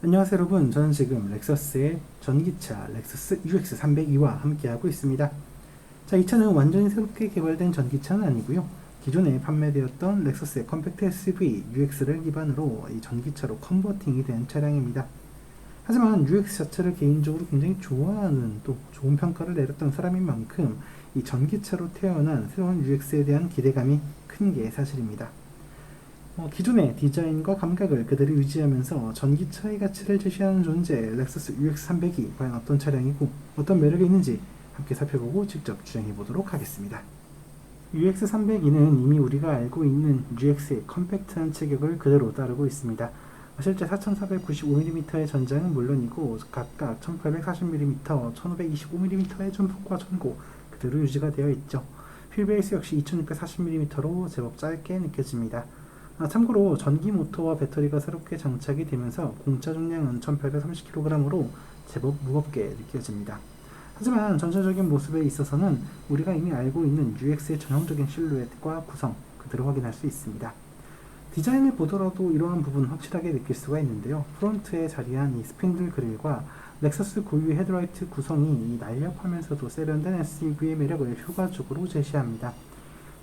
안녕하세요 여러분, 저는 지금 렉서스의 전기차 렉서스 UX302와 함께하고 있습니다. 자, 이 차는 완전히 새롭게 개발된 전기차는 아니고요, 기존에 판매되었던 렉서스의 컴팩트 SUV UX를 기반으로 이 전기차로 컨버팅이 된 차량입니다. 하지만 UX 자체를 개인적으로 굉장히 좋아하는, 또 좋은 평가를 내렸던 사람인 만큼 이 전기차로 태어난 새로운 UX에 대한 기대감이 큰 게 사실입니다. 기존의 디자인과 감각을 그대로 유지하면서 전기차의 가치를 제시하는 존재 렉서스 UX300이 과연 어떤 차량이고 어떤 매력이 있는지 함께 살펴보고 직접 주행해 보도록 하겠습니다. UX302는 이미 우리가 알고 있는 GX의 컴팩트한 체격을 그대로 따르고 있습니다. 실제 4495mm의 전장은 물론이고 각각 1840mm, 1525mm의 전폭과 전고 그대로 유지가 되어 있죠. 휠베이스 역시 2640mm로 제법 짧게 느껴집니다. 참고로 전기 모터와 배터리가 새롭게 장착이 되면서 공차重量은 1830kg으로 제법 무겁게 느껴집니다. 하지만 전체적인 모습에 있어서는 우리가 이미 알고 있는 UX의 전형적인 실루엣과 구성 그대로 확인할 수 있습니다. 디자인을 보더라도 이러한 부분 확실하게 느낄 수가 있는데요. 프론트에 자리한 이 스핀들 그릴과 렉서스 고유의 헤드라이트 구성이 날렵하면서도 세련된 SUV의 매력을 효과적으로 제시합니다.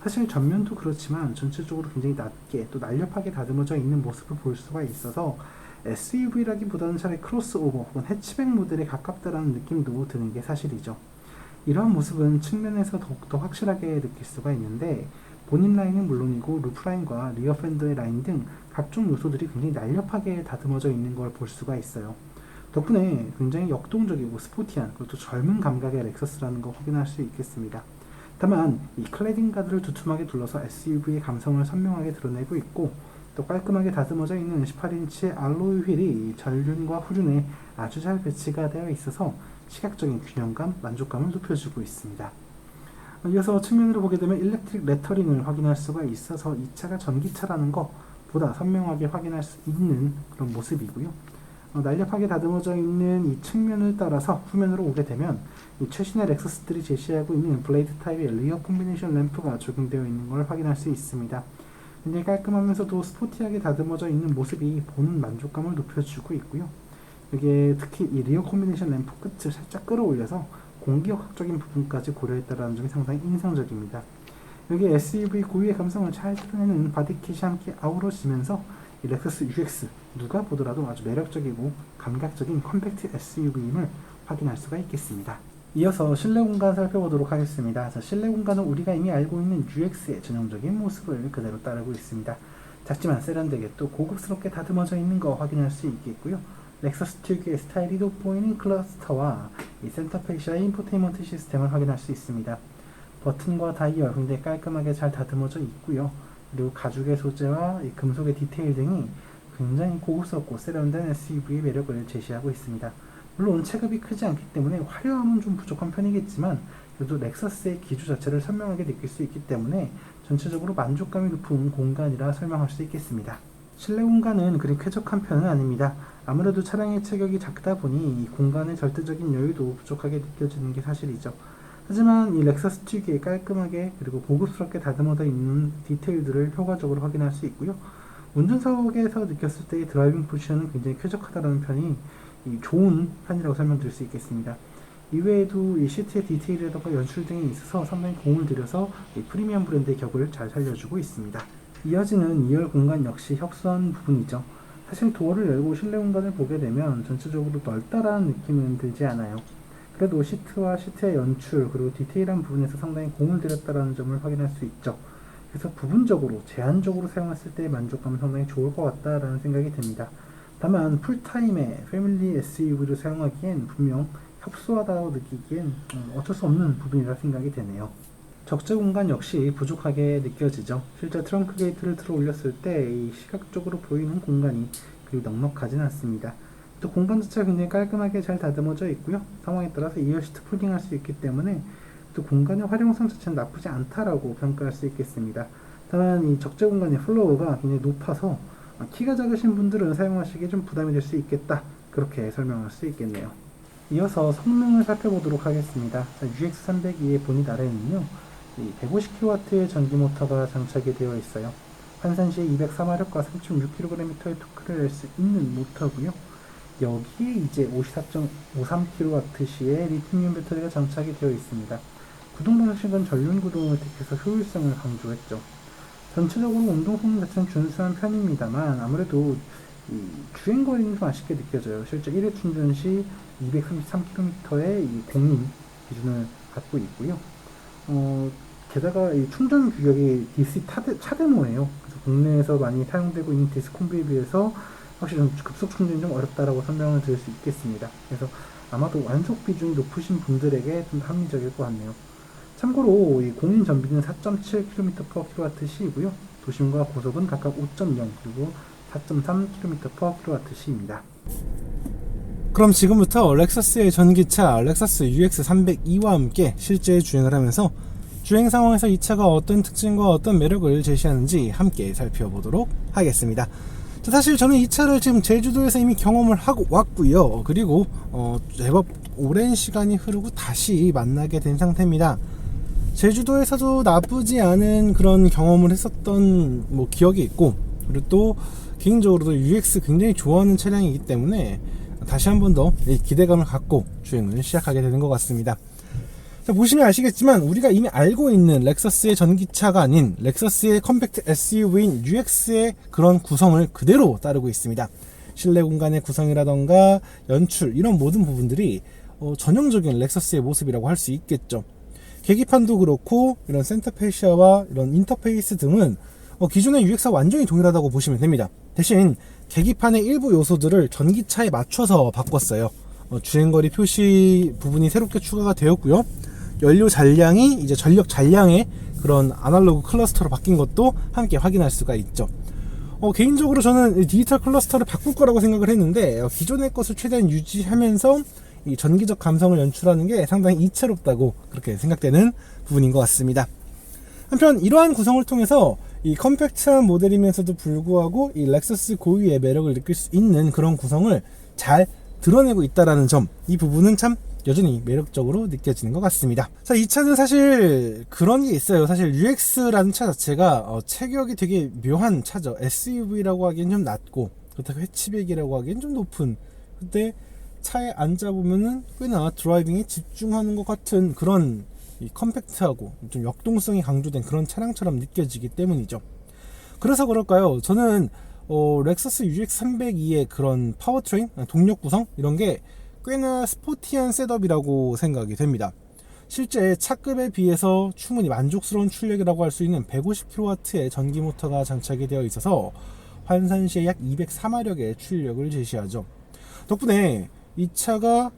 사실 전면도 그렇지만 전체적으로 굉장히 낮게 또 날렵하게 다듬어져 있는 모습을 볼 수가 있어서 SUV라기보다는 차라리 크로스오버 혹은 해치백 모델에 가깝다라는 느낌도 드는 게 사실이죠. 이러한 모습은 측면에서 더욱더 확실하게 느낄 수가 있는데, 본인 라인은 물론이고 루프라인과 리어 팬더의 라인 등 각종 요소들이 굉장히 날렵하게 다듬어져 있는 걸 볼 수가 있어요. 덕분에 굉장히 역동적이고 스포티한, 그리고 젊은 감각의 렉서스라는 걸 확인할 수 있겠습니다. 다만 이 클래딩 가드를 두툼하게 둘러서 SUV의 감성을 선명하게 드러내고 있고, 또 깔끔하게 다듬어져 있는 18인치의 알로이 휠이 전륜과 후륜에 아주 잘 배치가 되어 있어서 시각적인 균형감, 만족감을 높여주고 있습니다. 이어서 측면으로 보게 되면 일렉트릭 레터링을 확인할 수가 있어서 이 차가 전기차라는 것보다 선명하게 확인할 수 있는 그런 모습이고요. 날렵하게 다듬어져 있는 이 측면을 따라서 후면으로 오게 되면 이 최신의 렉서스들이 제시하고 있는 블레이드 타입의 리어 콤비네이션 램프가 적용되어 있는 걸 확인할 수 있습니다. 굉장히 깔끔하면서도 스포티하게 다듬어져 있는 모습이 보는 만족감을 높여주고 있고요. 이게 특히 이 리어 콤비네이션 램프 끝을 살짝 끌어올려서 공기역학적인 부분까지 고려했다는 점이 상당히 인상적입니다. 여기 SUV 고유의 감성을 잘 드러내는 바디킷이 함께 아우러지면서 이 렉서스 UX 누가 보더라도 아주 매력적이고 감각적인 컴팩트 SUV임을 확인할 수가 있겠습니다. 이어서 실내 공간 살펴보도록 하겠습니다. 자, 실내 공간은 우리가 이미 알고 있는 UX의 전형적인 모습을 그대로 따르고 있습니다. 작지만 세련되게 또 고급스럽게 다듬어져 있는 거 확인할 수 있겠고요. 렉서스 특유의 스타일이 돋보이는 클러스터와 이 센터페시아 인포테인먼트 시스템을 확인할 수 있습니다. 버튼과 다이얼 굉장히 깔끔하게 잘 다듬어져 있고요. 그리고 가죽의 소재와 이 금속의 디테일 등이 굉장히 고급스럽고 세련된 SUV의 매력을 제시하고 있습니다. 물론 체급이 크지 않기 때문에 화려함은 좀 부족한 편이겠지만 그래도 렉서스의 기조 자체를 선명하게 느낄 수 있기 때문에 전체적으로 만족감이 높은 공간이라 설명할 수 있겠습니다. 실내 공간은 그리 쾌적한 편은 아닙니다. 아무래도 차량의 체격이 작다 보니 이 공간의 절대적인 여유도 부족하게 느껴지는 게 사실이죠. 하지만 이 렉서스 특유의 깔끔하게 그리고 고급스럽게 다듬어져 있는 디테일들을 효과적으로 확인할 수 있고요. 운전석에서 느꼈을 때의 드라이빙 포지션은 굉장히 쾌적하다는 편이 좋은 편이라고 설명드릴 수 있겠습니다. 이외에도 이 시트의 디테일에다가 연출 등이 있어서 상당히 공을 들여서 이 프리미엄 브랜드의 격을 잘 살려주고 있습니다. 이어지는 2열 공간 역시 협소한 부분이죠. 사실 도어를 열고 실내 공간을 보게 되면 전체적으로 넓다라는 느낌은 들지 않아요. 그래도 시트와 시트의 연출 그리고 디테일한 부분에서 상당히 공을 들였다는 점을 확인할 수 있죠. 그래서 부분적으로 제한적으로 사용했을 때의 만족감은 상당히 좋을 것 같다라는 생각이 듭니다. 다만 풀타임의 패밀리 SUV를 사용하기엔 분명 협소하다고 느끼기엔 어쩔 수 없는 부분이라 생각이 되네요. 적재 공간 역시 부족하게 느껴지죠. 실제 트렁크 게이트를 들어 올렸을 때 이 시각적으로 보이는 공간이 그리 넉넉하진 않습니다. 또 공간 자체가 굉장히 깔끔하게 잘 다듬어져 있고요. 상황에 따라서 2열 시트 폴딩할 수 있기 때문에 또 공간의 활용성 자체는 나쁘지 않다라고 평가할 수 있겠습니다. 다만 이 적재 공간의 플로어가 굉장히 높아서 키가 작으신 분들은 사용하시기에 좀 부담이 될 수 있겠다, 그렇게 설명할 수 있겠네요. 이어서 성능을 살펴보도록 하겠습니다. UX302의 본닛 아래에는요 150kW의 전기 모터가 장착이 되어 있어요. 환산 시에 204마력과 36kg의 토크를 낼 수 있는 모터고요. 여기에 이제 54.53kWh의 리튬이온 배터리가 장착이 되어 있습니다. 구동 방식은 전륜 구동을 택해서 효율성을 강조했죠. 전체적으로 운동 성능 자체는 준수한 편입니다만 아무래도 이 주행거리는 좀 아쉽게 느껴져요. 실제 1회 충전 시 233km의 이 공인 기준을 갖고 있고요. 게다가 이 충전 규격이 DC 차대모예요. 그래서 국내에서 많이 사용되고 있는 디스콤비에 비해서 확실히 좀 급속 충전이 좀 어렵다라고 설명을 드릴 수 있겠습니다. 그래서 아마도 완속 비중이 높으신 분들에게 좀 합리적일 것 같네요. 참고로 이 공인 전비는 4.7km/kWh이고요. 도심과 고속은 각각 5.0 그리고 4.3km/kWh입니다. 그럼 지금부터 렉서스의 전기차 렉서스 UX302와 함께 실제 주행을 하면서 주행 상황에서 이 차가 어떤 특징과 어떤 매력을 제시하는지 함께 살펴보도록 하겠습니다. 사실 저는 이 차를 지금 제주도에서 이미 경험을 하고 왔고요. 그리고 제법 오랜 시간이 흐르고 다시 만나게 된 상태입니다. 제주도에서도 나쁘지 않은 그런 경험을 했었던 기억이 있고, 그리고 또 개인적으로도 UX 굉장히 좋아하는 차량이기 때문에 다시 한 번 더 기대감을 갖고 주행을 시작하게 되는 것 같습니다. 자, 보시면 아시겠지만 우리가 이미 알고 있는 렉서스의 전기차가 아닌 렉서스의 컴팩트 SUV인 UX의 그런 구성을 그대로 따르고 있습니다. 실내 공간의 구성이라던가 연출, 이런 모든 부분들이 전형적인 렉서스의 모습이라고 할 수 있겠죠. 계기판도 그렇고 이런 센터 페시아와 이런 인터페이스 등은 기존의 UX와 완전히 동일하다고 보시면 됩니다. 대신 계기판의 일부 요소들을 전기차에 맞춰서 바꿨어요. 주행거리 표시 부분이 새롭게 추가가 되었고요. 연료 잔량이 이제 전력 잔량의 그런 아날로그 클러스터로 바뀐 것도 함께 확인할 수가 있죠. 개인적으로 저는 디지털 클러스터를 바꿀 거라고 생각을 했는데 기존의 것을 최대한 유지하면서 이 전기적 감성을 연출하는 게 상당히 이채롭다고 그렇게 생각되는 부분인 것 같습니다. 한편 이러한 구성을 통해서 이 컴팩트한 모델이면서도 불구하고 이 렉서스 고유의 매력을 느낄 수 있는 그런 구성을 잘 드러내고 있다는 점, 이 부분은 참 여전히 매력적으로 느껴지는 것 같습니다. 자, 이 차는 사실 그런 게 있어요. 사실 UX라는 차 자체가 체격이 되게 묘한 차죠. SUV라고 하기엔 좀 낮고, 그렇다고 해치백이라고 하기엔 좀 높은, 근데 차에 앉아보면은 꽤나 드라이빙에 집중하는 것 같은 그런 이 컴팩트하고 좀 역동성이 강조된 그런 차량처럼 느껴지기 때문이죠. 그래서 그럴까요? 저는 렉서스 UX302의 그런 파워트레인, 동력 구성 이런 게 꽤나 스포티한 셋업이라고 생각이 됩니다. 실제 차급에 비해서 충분히 만족스러운 출력이라고 할 수 있는 150kW의 전기 모터가 장착이 되어 있어서 환산 시에 약 204마력의 출력을 제시하죠. 덕분에 이 차가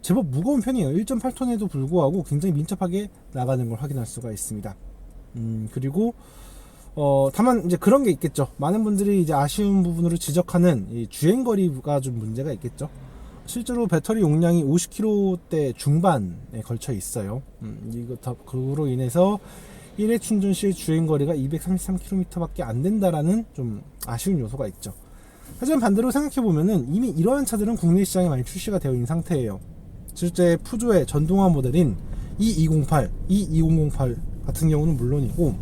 제법 무거운 편이에요. 1.8톤에도 불구하고 굉장히 민첩하게 나가는 걸 확인할 수가 있습니다. 그리고 다만 이제 그런 게 있겠죠. 많은 분들이 이제 아쉬운 부분으로 지적하는 이 주행거리가 좀 문제가 있겠죠. 실제로 배터리 용량이 50km대 중반에 걸쳐 있어요. 그로 인해서 1회 충전 시 주행거리가 233km 밖에 안 된다라는 좀 아쉬운 요소가 있죠. 하지만 반대로 생각해보면은 이미 이러한 차들은 국내 시장에 많이 출시가 되어 있는 상태예요. 실제 푸조의 전동화 모델인 E208, E2008 같은 경우는 물론이고,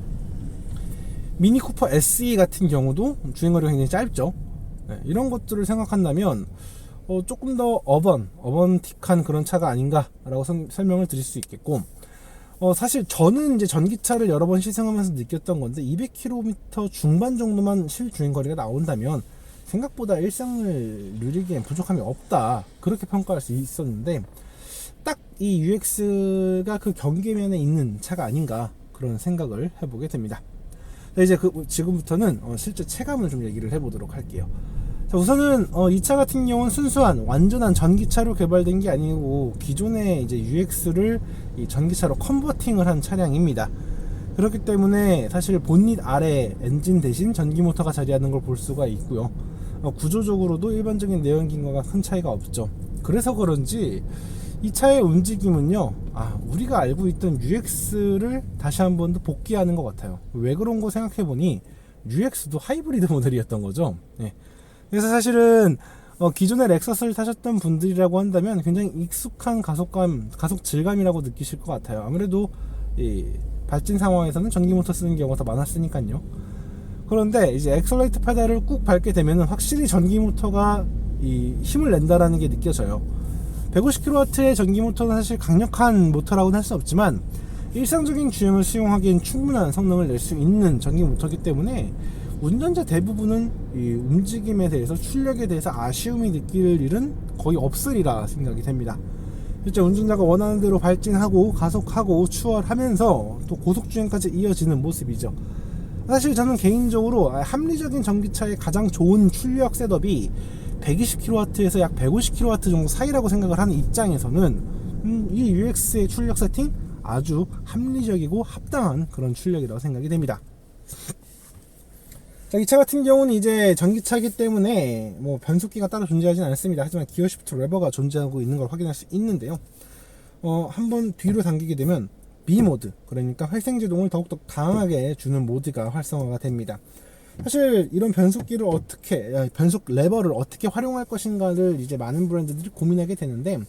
미니 쿠퍼 SE 같은 경우도 주행거리가 굉장히 짧죠. 네, 이런 것들을 생각한다면 조금 더 어번틱한 그런 차가 아닌가라고 설명을 드릴 수 있겠고, 사실 저는 이제 전기차를 여러 번 시승하면서 느꼈던 건데 200km 중반 정도만 실주행거리가 나온다면 생각보다 일상을 누리기엔 부족함이 없다, 그렇게 평가할 수 있었는데 딱 이 UX가 그 경계면에 있는 차가 아닌가 그런 생각을 해보게 됩니다. 이제 지금부터는 실제 체감을 좀 얘기를 해보도록 할게요. 자, 우선은 이 차 같은 경우는 순수한 완전한 전기차로 개발된 게 아니고 기존의 이제 UX를 이 전기차로 컨버팅을 한 차량입니다. 그렇기 때문에 사실 본닛 아래 엔진 대신 전기 모터가 자리하는 걸 볼 수가 있고요. 구조적으로도 일반적인 내연기관과 큰 차이가 없죠. 그래서 그런지 이 차의 움직임은요, 우리가 알고 있던 UX를 다시 한 번 더 복귀하는 것 같아요. 왜 그런 거 생각해보니 UX도 하이브리드 모델이었던 거죠. 네. 그래서 사실은 기존의 렉서스를 타셨던 분들이라고 한다면 굉장히 익숙한 가속 질감이라고 느끼실 것 같아요. 아무래도 이 발진 상황에서는 전기 모터 쓰는 경우가 더 많았으니까요. 그런데 이제 엑셀레이터 페달을 꾹 밟게 되면 확실히 전기 모터가 이 힘을 낸다라는 게 느껴져요. 150kW의 전기 모터는 사실 강력한 모터라고는 할 수 없지만 일상적인 주행을 수용하기엔 충분한 성능을 낼 수 있는 전기 모터이기 때문에 운전자 대부분은 이 움직임에 대해서, 출력에 대해서 아쉬움이 느낄 일은 거의 없으리라 생각이 됩니다. 실제 운전자가 원하는 대로 발진하고 가속하고 추월하면서 또 고속주행까지 이어지는 모습이죠. 사실 저는 개인적으로 합리적인 전기차의 가장 좋은 출력 셋업이 120kW에서 약 150kW 정도 사이라고 생각을 하는 입장에서는 이 UX의 출력 세팅 아주 합리적이고 합당한 그런 출력이라고 생각이 됩니다. 자, 이 차 같은 경우는 이제 전기차이기 때문에 뭐 변속기가 따로 존재하진 않습니다. 하지만 기어 시프트 레버가 존재하고 있는 걸 확인할 수 있는데요. 한번 뒤로 당기게 되면 B 모드, 그러니까 활생제동을 더욱더 강하게 주는 모드가 활성화가 됩니다. 사실 이런 변속기를 변속 레버를 어떻게 활용할 것인가를 이제 많은 브랜드들이 고민하게 되는데,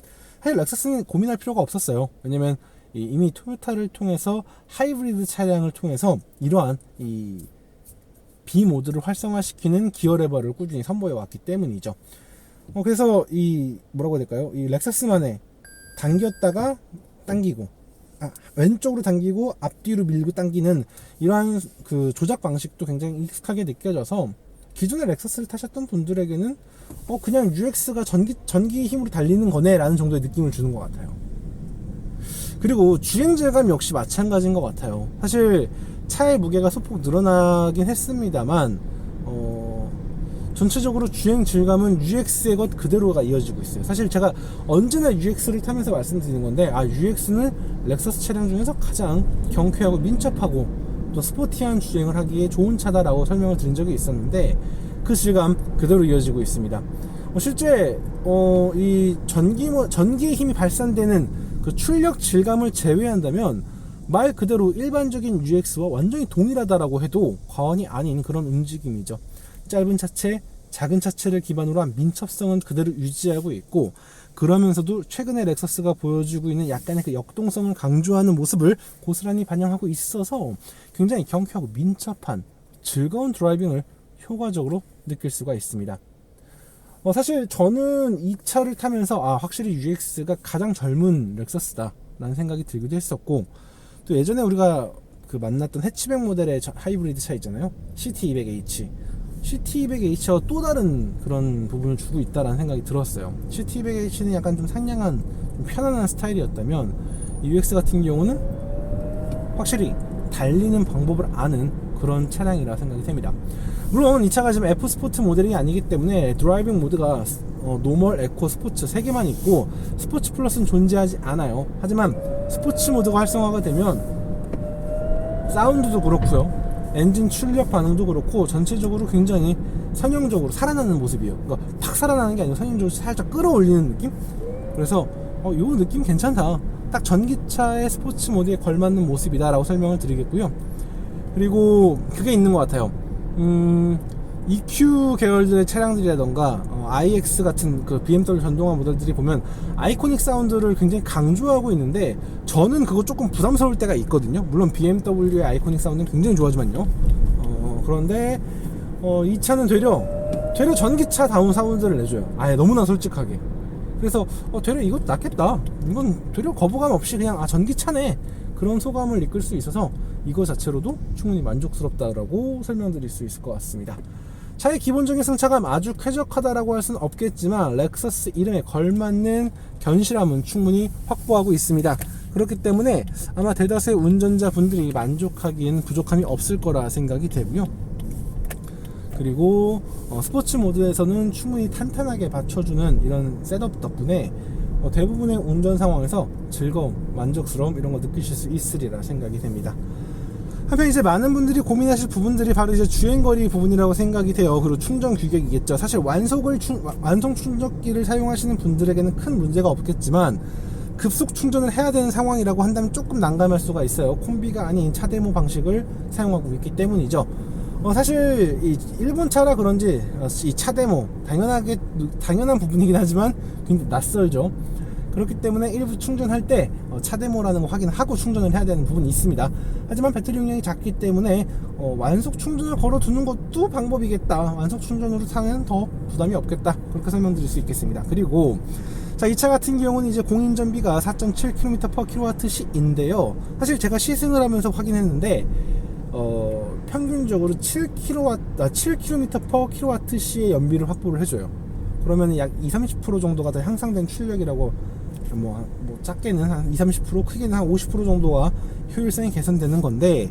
사실 렉서스는 고민할 필요가 없었어요. 왜냐면 이미 토요타를 통해서 하이브리드 차량을 통해서 이러한 이 B 모드를 활성화시키는 기어 레버를 꾸준히 선보여 왔기 때문이죠. 그래서 이 뭐라고 해야 될까요? 이 렉서스만의 당겼다가 당기고, 왼쪽으로 당기고 앞뒤로 밀고 당기는 이러한 그 조작 방식도 굉장히 익숙하게 느껴져서 기존의 렉서스를 타셨던 분들에게는 그냥 UX가 전기 힘으로 달리는 거네 라는 정도의 느낌을 주는 것 같아요. 그리고 주행 질감 역시 마찬가지인 것 같아요. 사실 차의 무게가 소폭 늘어나긴 했습니다만 전체적으로 주행 질감은 UX의 것 그대로가 이어지고 있어요. 사실 제가 언제나 UX를 타면서 말씀드리는 건데, UX는 렉서스 차량 중에서 가장 경쾌하고 민첩하고 또 스포티한 주행을 하기에 좋은 차다라고 설명을 드린 적이 있었는데, 그 질감 그대로 이어지고 있습니다. 실제 이 전기의 힘이 발산되는 그 출력 질감을 제외한다면 말 그대로 일반적인 UX와 완전히 동일하다라고 해도 과언이 아닌 그런 움직임이죠. 짧은 차체, 작은 차체를 기반으로 한 민첩성은 그대로 유지하고 있고, 그러면서도 최근에 렉서스가 보여주고 있는 약간의 그 역동성을 강조하는 모습을 고스란히 반영하고 있어서 굉장히 경쾌하고 민첩한 즐거운 드라이빙을 효과적으로 느낄 수가 있습니다. 사실 저는 이 차를 타면서 확실히 UX가 가장 젊은 렉서스다 라는 생각이 들기도 했었고, 또 예전에 우리가 그 만났던 해치백 모델의 하이브리드 차 있잖아요. CT200H. CT200H와 또 다른 그런 부분을 주고 있다라는 생각이 들었어요. CT200H는 약간 좀 상냥한, 좀 편안한 스타일이었다면 이 UX 같은 경우는 확실히 달리는 방법을 아는 그런 차량이라 생각이 됩니다. 물론 이 차가 지금 F 스포츠 모델이 아니기 때문에 드라이빙 모드가 노멀, 에코, 스포츠 3개만 있고 스포츠 플러스는 존재하지 않아요. 하지만 스포츠 모드가 활성화가 되면 사운드도 그렇고요, 엔진 출력 반응도 그렇고 전체적으로 굉장히 선형적으로 살아나는 모습이에요. 그러니까 팍 살아나는 게 아니고 선형적으로 살짝 끌어올리는 느낌? 그래서 요 느낌 괜찮다, 딱 전기차의 스포츠 모드에 걸맞는 모습이다 라고 설명을 드리겠고요. 그리고 그게 있는 것 같아요. EQ 계열들의 차량들이라던가 iX 같은 그 BMW 전동화 모델들이 보면 아이코닉 사운드를 굉장히 강조하고 있는데, 저는 그거 조금 부담스러울 때가 있거든요. 물론 BMW의 아이코닉 사운드는 굉장히 좋아하지만요. 그런데 이 차는 되려 전기차다운 사운드를 내줘요. 너무나 솔직하게. 그래서 되려 이것도 낫겠다, 이건 되려 거부감 없이 그냥 전기차네, 그런 소감을 이끌 수 있어서 이거 자체로도 충분히 만족스럽다라고 설명드릴 수 있을 것 같습니다. 차의 기본적인 승차감 아주 쾌적하다라고 할 수는 없겠지만 렉서스 이름에 걸맞는 견실함은 충분히 확보하고 있습니다. 그렇기 때문에 아마 대다수의 운전자분들이 만족하기엔 부족함이 없을 거라 생각이 되고요. 그리고 스포츠 모드에서는 충분히 탄탄하게 받쳐주는 이런 셋업 덕분에 대부분의 운전 상황에서 즐거움, 만족스러움 이런 거 느끼실 수 있으리라 생각이 됩니다. 한편 이제 많은 분들이 고민하실 부분들이 바로 이제 주행거리 부분이라고 생각이 돼요. 그리고 충전 규격이겠죠. 사실 완성 충전기를 사용하시는 분들에게는 큰 문제가 없겠지만 급속 충전을 해야 되는 상황이라고 한다면 조금 난감할 수가 있어요. 콤비가 아닌 차데모 방식을 사용하고 있기 때문이죠. 사실 이 일본 차라 그런지 이 차데모 당연한 부분이긴 하지만 굉장히 낯설죠. 그렇기 때문에 일부 충전할 때 차대모라는 거 확인하고 충전을 해야 되는 부분이 있습니다. 하지만 배터리 용량이 작기 때문에 완속 충전을 걸어두는 것도 방법이겠다. 완속 충전으로 사면 더 부담이 없겠다. 그렇게 설명드릴 수 있겠습니다. 그리고 자, 이 차 같은 경우는 이제 공인전비가 4.7km/kWh인데요. 사실 제가 시승을 하면서 확인했는데 평균적으로 7km/kWh의 연비를 확보를 해줘요. 그러면 약 20-30% 정도가 더 향상된 출력이라고, 뭐 작게는 한 20-30%, 크게는 한 50% 정도가 효율성이 개선되는 건데,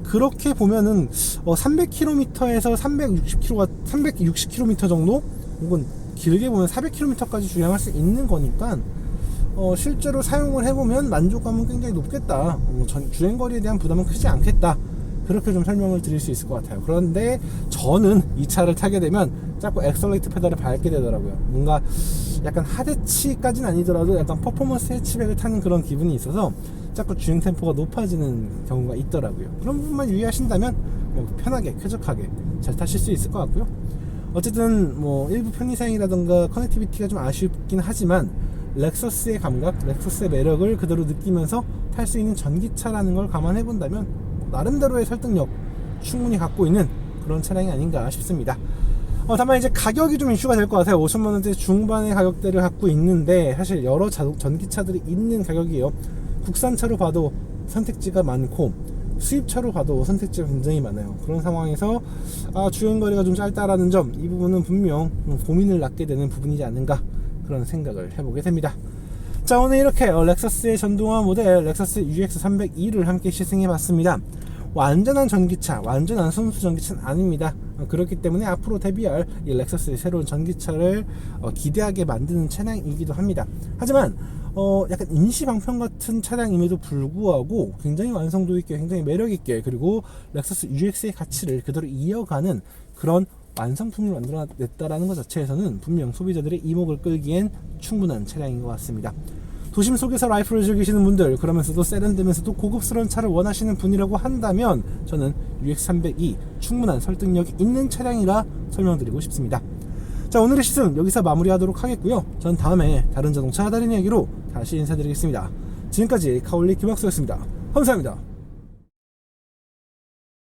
그렇게 보면은 300km에서 360km 정도, 혹은 길게 보면 400km까지 주행할 수 있는 거니까 실제로 사용을 해보면 만족감은 굉장히 높겠다. 주행거리에 대한 부담은 크지 않겠다. 그렇게 좀 설명을 드릴 수 있을 것 같아요. 그런데 저는 이 차를 타게 되면 자꾸 엑셀레이터 페달을 밟게 되더라고요. 뭔가 약간 하대치까지는 아니더라도 약간 퍼포먼스 해치백을 타는 그런 기분이 있어서 자꾸 주행 템포가 높아지는 경우가 있더라고요. 그런 부분만 유의하신다면 편하게 쾌적하게 잘 타실 수 있을 것 같고요. 어쨌든 일부 편의사양이라던가 커넥티비티가 좀 아쉽긴 하지만 렉서스의 감각, 렉서스의 매력을 그대로 느끼면서 탈 수 있는 전기차라는 걸 감안해 본다면 나름대로의 설득력 충분히 갖고 있는 그런 차량이 아닌가 싶습니다. 다만 이제 가격이 좀 이슈가 될 것 같아요. 5천만원대 중반의 가격대를 갖고 있는데 사실 여러 전기차들이 있는 가격이에요. 국산차로 봐도 선택지가 많고 수입차로 봐도 선택지가 굉장히 많아요. 그런 상황에서 주행거리가 좀 짧다라는 점, 이 부분은 분명 고민을 낳게 되는 부분이지 않는가, 그런 생각을 해보게 됩니다. 자, 오늘 이렇게 렉서스의 전동화 모델 렉서스 UX302를 함께 시승해봤습니다. 완전한 전기차, 완전한 순수 전기차는 아닙니다. 그렇기 때문에 앞으로 데뷔할 이 렉서스의 새로운 전기차를 기대하게 만드는 차량이기도 합니다. 하지만 약간 임시방편 같은 차량임에도 불구하고 굉장히 완성도 있게, 굉장히 매력 있게, 그리고 렉서스 UX의 가치를 그대로 이어가는 그런 완성품을 만들어냈다라는 것 자체에서는 분명 소비자들의 이목을 끌기엔 충분한 차량인 것 같습니다. 도심 속에서 라이프를 즐기시는 분들, 그러면서도 세련되면서도 고급스러운 차를 원하시는 분이라고 한다면 저는 UX302 충분한 설득력이 있는 차량이라 설명드리고 싶습니다. 자, 오늘의 시승 여기서 마무리하도록 하겠고요. 전 다음에 다른 자동차 다른 이야기로 다시 인사드리겠습니다. 지금까지 카올리 김학수였습니다. 감사합니다.